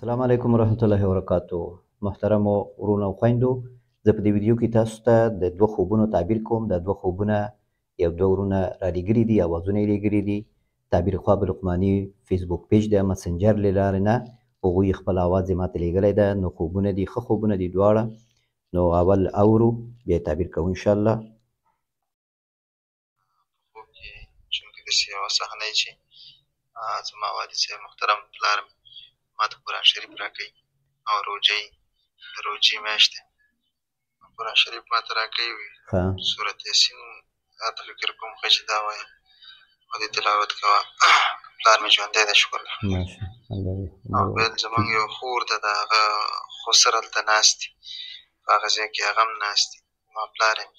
السلام علیکم ورحمت الله وبرکاتو. محترمو ورونو او خویندو، زه په دې ویډیو کې تاسو ته د دوه خوبونو تعبیر کوم. دا دوه خوبونه یو دوه ورونه رالیږلي دي، اوازونه یې لیږلي دي. تعبیر خواب لقماني فیسبوک پیج د مسنجر له لارې نه هغوی خپل اواز یې ماته لیږلی ده. نو خوبونه دي، ښه خوبونه دي دواړه. نو اول اورو بیا یې تعبیر کوو انشاءالله. خوب کې چونکې داسې یوه صحنه یې چې زما والد صاحب محترم پلار مې ما ته قرآن شریف راکوي او روجې میاشت دی. قرآن شریف ما ته راکوي، سورت یاسین راته فکر کوم ښه چې دا وایه او دې تلاوت کوه. پلار مې ژوندی دی شکر او بل زمونږ یو خور ده، د هغه خسر هلته ناست دي، په هغه ځای کې هغه هم ناست دي. زما پلار یم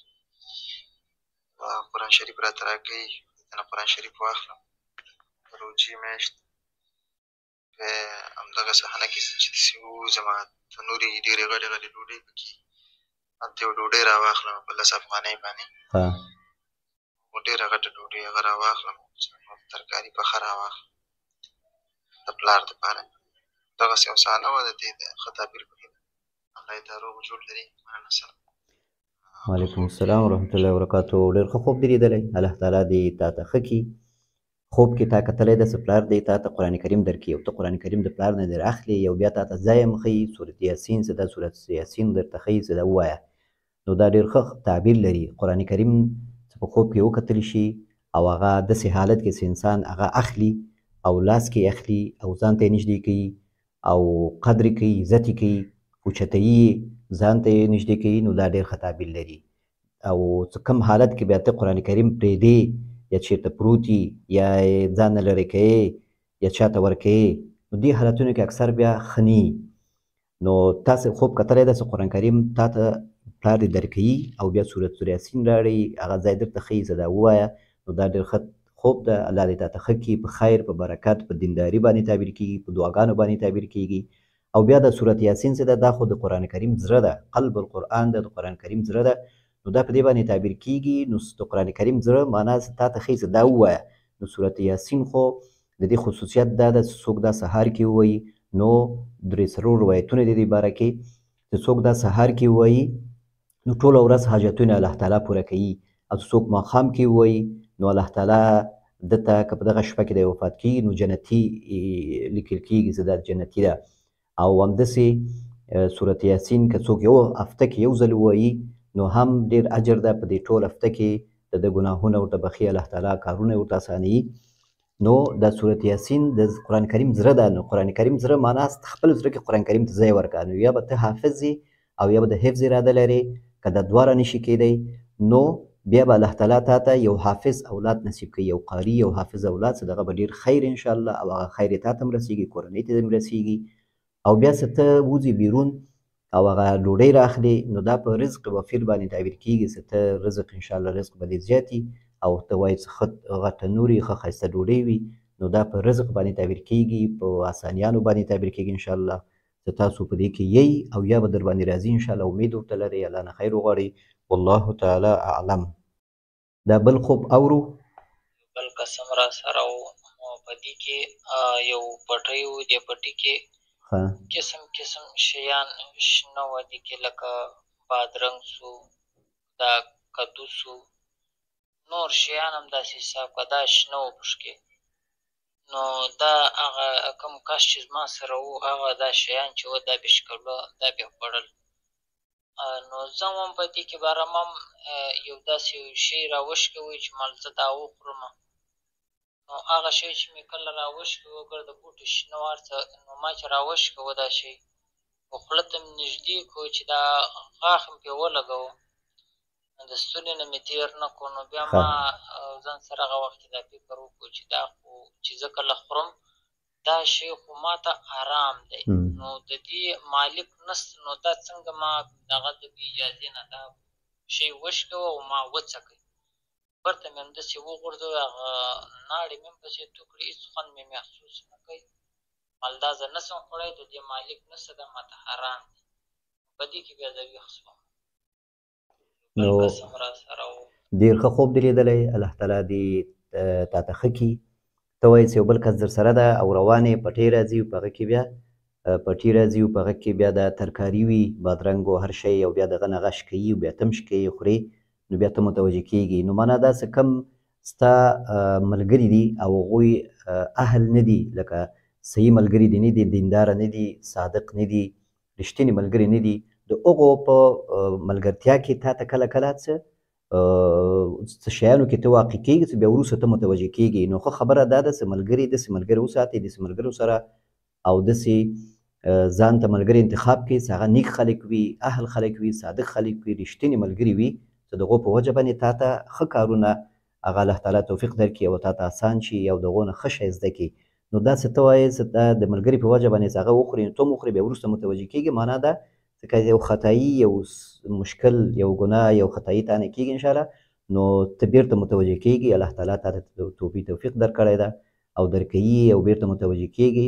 قرآن شریف راته راکوي، دې نه قرآن شریف واخلم. روجې میاشت همدغه صحنه کې چې داسې ووځم، تنور یې ډېرې غټې غټې ډوډۍ پکې، هلته یو ډوډۍ را واخلم په 10 افغانۍ باندې، ډېره غټه ډوډۍ هغه را واخلم، ترکاري پخه را واخلم د پلار دپاره. دغسې یو صحنه وه، د دې د ښه تعبیر پکې ده. الله یې دا روغ جوړ لري. مننه سلام. وعلیکم السلام ورحمت الله وبرکاتو. ډېر ښه خوب دې لیدلی، الله تعالی دې تا ته ښه کړي. خوب کې تا کتلی ده څه پلار دی تا ته قرآن کریم درکړي، او ته قرآن کریم د پلار نه در اخلي، یو بیا تا ته ځای هم ښیي، سورت یاسین څه ده، سورت یاسین درته ښیي څه ده، ووایه. نو دا ډېر ښه تعبیر لري. قرآن کریم څه په خوب کې وکتلی شي او هغه داسې حالت کې چې انسان هغه اخلي او لاس کې اخلي او ځان ته یې نږدې کوي او قدر یې کوي، عزت یې کوي، اوچتوي یې، ځان ته یې نږدې کوي. نو دا ډېر ښه تعبیر لري. او څه کم حالت کې بیا ته قرآن کریم پرېږدې یا چېرته پروت وي یا یې ځان نه لرې کوې یا چاته ورکوې، نو دې حالتونو کې اکثر بیا ښه نه وي. نو تاسې خوب کتلی ده چې قرآن کریم تا ته پلار دې درکوي او بیا سورت یاسین راړئ، هغه ځای درته ښیي څه ده، ووایه. نو دا ډېر ښه خوب ده. الله دې تا ته ښه کړي، په خیر، په برکت، په دینداري باندې تعبیر کېږي، په دعاګانو باندې تعبیر کېږي. او بیا د سورت یاسین څه ده، دا خو د قرآن کریم زړه ده، قلب القرآن ده، د قرآن کریم زړه ده. نو دا په دې باندې تعبیر کېږي. نو د قرآن کریم زړه معنا تا ته ښیي څه دا ووایه. نو سورت یاسین خو د دې خصوصیت دا ده چې څوک دا سهار کې ووایي، نو درې څلور روایتونه دي دې باره کې چې څوک دا سهار کې ووایي نو ټوله ورځ حاجتونه الله تعالی پوره کوي، او څوک ماښام کې ووایي نو الله تعالی ده ته که په دغه شپه کې دی وفات کېږي نو جنتي لیکل کېږي چې دا جنتي ده. او همداسې سورت یاسین که څوک یو هفته کې یو ځل ووایي نو هم ډېر اجر ده، په دې ټول هفته کې د ده ګناهونه ورته بخي الله تعالی، کارونه ورته اسانوي. نو دا سورت یاسین د قرآن کریم زړه ده. نو قرآن کریم زړه معنا خپل زړه کې قرآن کریم ته ځای ورکړه. نو یا به ته حافظ یې او یا به د حفظ اراده لرې، که دا دواړه نشي کېدی نو بیا به الله تعالی تا ته یو حافظ اولاد نصیب کوي، یو قاري یو حافظ اولاد څه دغه به ډېر خیر انشاءالله، او هغه خیر یې تا ته هم رسېږي، کورنۍ ته هم رسېږي. او بیا څه ته وځي بیرون او هغه ډوډۍ راخلي نو دا په رزق وفیر باندې تعبیر کېږي چې ته رزق انشاءالله رزق به دې زیات وي، او ته وایې چې ښه هغه تنور وي، ښه ښایسته ډوډۍ وي، نو دا په رزق باندې تعبیر کېږي، په اسانیانو باندې تعبیر کېږي انشاءالله. چې تاسو په دې کې یئ او یا به در باندې راځي انشاءالله. امید ورته لرئ، الله نه خیر وغواړئ. والله تعالی اعلم. دا بل خوب اورو. بل قسم را سره و، په دې کې یو پټی و، دې پټي کې قسم قسم شیان شنه وه، دې کې لکه بادرنګ سو، دا کدو سو، نور شیان هم داسې حساب کړه، دا شنه وو پشکې. نو دا هغه کوم کس چې زما سره و هغه دا شیان چې وه دا بې شکوله، دا بې خوړل. نو زه هم په دې کې بارمم یو داسې شی را وشکوي چې مال زه دا وخورم. نو هغه شی چې مې کله را وشکوه ګر د بوټي شنه وه هر څه، نو ما چې را وشکوه دا شی خو خوله ته مې نږدې کړو چې دا غاښ مې پرې ولګوه، د ستوني نه مې تېر نه کړو. نو بیا ما ځان سره هغه وخت کې دا فکر وکړو چې دا خو چې زه کله خورم دا شی خو ما ته حرام دی، نو د دې مالک نسته، نو دا څنګه ما دغه د بې اجازې نه دا شی وشکوه او ما وڅکئ. برته مې همداسې وغورځوی، هغه ناړې مې هم پسې تو کړې، هېڅ خوند مې محسوس نه کوي. مالدا زه نه شم خوړی، د دې مالک نشته، دا ما ته حرام دی. په دې کې بیا زه ویښ شوم. نو ډېر ښه خوب دې لیدلی، الله تعالی دې تا ته ښه کړي. ته وایې چې یو بل کس در سره ده او روان یې پټۍ راځي په هغه کې بیا پټي راځي او په هغه کې بیا د ترکاري وي بادرنګ او هر شی او بیا دغه نه غش کوي او بیا تمش کوي خوري نو بیا ته متوجه کېږي نو معنا داسې کم ستا ملګري دي او هغوی اهل نه دي لکه صحیح ملګري دي نه دي دینداره نه دي صادق نه دي رښتیني ملګري نه دي د هغو په ملګرتیا کې تا ته کله کله څه شیانو کې ته واقع کېږي چې بیا وروسته ته متوجه کېږي نو ښه خبره دا ده چې ملګري داسې ملګري وساتئ داسې ملګرو سره او داسې ځان ته ملګري انتخاب کړي چې هغه نیک خلک وي اهل خلک وي صادق خلک وي رښتیني ملګري وي چې د هغو په وجه باندې تا ته ښه کارونه هغه الله تعالی توفیق درکړي او تا ته اسان شي او د هغو نه ښه شی زده کړي نو داسې ته وایې چې دا د ملګري په وجه باندې چې هغه وخوري نو ته هم وخوري بیا وروسته متوجه کېږي معنا ده چې که یو خطایي یو مشکل یو ګناه یو خطایي تا نه کېږي انشاءالله نو ته بیرته متوجه کېږي الله تعالی تا ته توفیق درکړی ده او درکوي او بیرته متوجه کېږي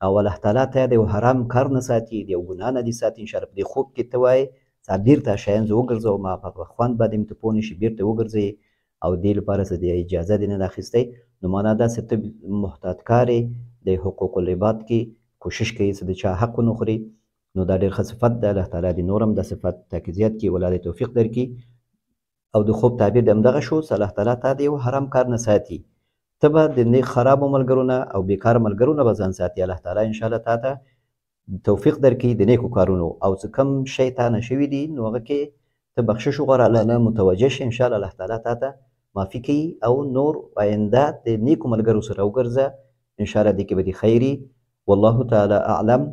او الله تعالی ته د یو حرام کار نه ساتي د یو ګناه نه دې ساتي انشاءالله په دې خوب کې ته وایې چې بیرته شیان زه وګرځوم په خوند باندې مې ته پوه نه شي بیرته وګرځوې او دې لپاره چې د اجازه دې نه ده اخیستی نو معنا داسې ته محتاط کار یې د حقوق العباد کې کوشش کوي چې د چا حق ونه خوري نو دا ډېر ښه صفت ده الله تعالی دې نور هم دا صفت تا کې زیات کړي ولا دې توفیق درکړي او د خوب تعبیر د همدغه شو چې الله تعالی تا د یو حرام کار نه ساتي ته به د نیک خرابو ملګرو نه او بیکاره ملګرو نه به ځان ساتي الله تعالی انشاءالله تا ته توفیق درکړي د نیکو کارونو او چې کوم شی تا نه شوي دي نو هغه کې ته بخشش وغواړه الله نه متوجه شي انشاءالله الله تعالی تا ته معافي کوي او نور آینده د نیکو ملګرو سره وګرځه انشاءالله دې کې به دې خیري والله تعالی اعلم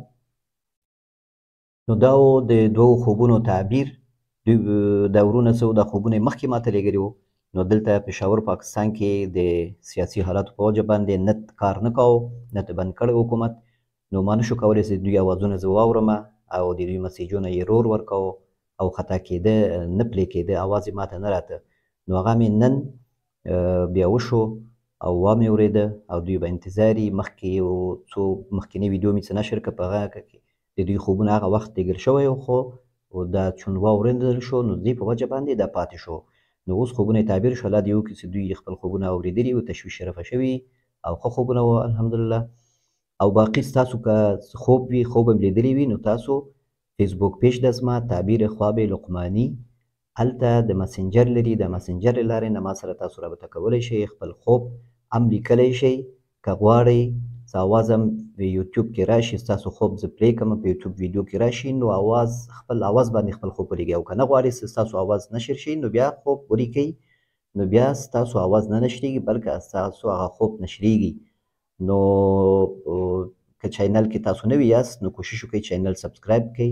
نو دا د دوو خوبونو تعبیر دا ورونه څه دا خوبونه یې مخکې ماته لېږلي وو نو دلته پېښور پاکستان کې د سیاسي حالاتو په وجه باندې نت کار نه کوو نت بند کړی حکومت نو ما نشو کولی چې دوی اوازونه زه واورم او د دوی مسیجونه یې رور ورکوو او خطا کېده نه پلی کېده اواز یې ماته نه راته نو هغه مې نن بیا وشو او وامې اورېده او دوی به انتظار یي مخکې یو څو مخکینی ویډیو مې څه نشر کړه په هغه کې د دوی خوبونه هغه وخت لیږل شوی خو دا چون واورېدل شو نو دې په وجه باندې دا پاتې شو نو اوس خوبونه یې تعبیر شو الله دې وکړي چې دوی خپل خوبونه اورېدلي او تشویش شرفه شوي او ښه خوبونه وه الحمدلله او باقي ستاسو که خوب وي خوب هم لیدلی وي نو تاسو فیسبوک پیج ده زما تعبیر خواب لقماني هلته د مسنجر لري د مسنجر له لارې نه ما سره تاسو رابطه کولی شئ خپل خوب هم لیکلی شئ که غواړئ څه اواز هم یوټیوب کې راشي ستاسو خوب زه پلی کړم په یوټیوب ویډیو کې راشي نو خپل اواز باندې خپل خوب ولیږئ او که نه غواړئ چې ستاسو اواز نشر شي نو بیا خوب ولیکئ نو بیا ستاسو اواز نه نشریږي بلکې ستاسو هغه خوب نشریږي نو که چینل کې تاسو نوي یاست نو کوشش وکړئ چینل سبسکرایب کړئ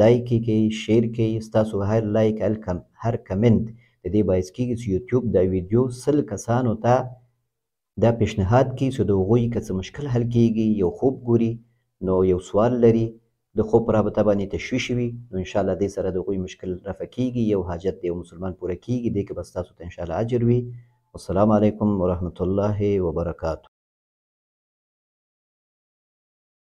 لایک یې کړئ شیر کړئ ستاسو هر لایک هر کمنټ د دې باعث کېږي چې یوټیوب دا ویډیو 100 کسانو ته دا پیشنهاد کړي چې د هغوی که څه مشکل حل کېږي یو خوب ګوري نو یو سوال لري د خوب په رابطه باندې تشویش وي نو انشاءالله دې سره د هغوی مشکل رفع کېږي یو حاجت د یو مسلمان پوره کېږي دې کې به ستاسو ته انشاءالله اجر وي والسلام علیکم ورحمة الله وبرکاته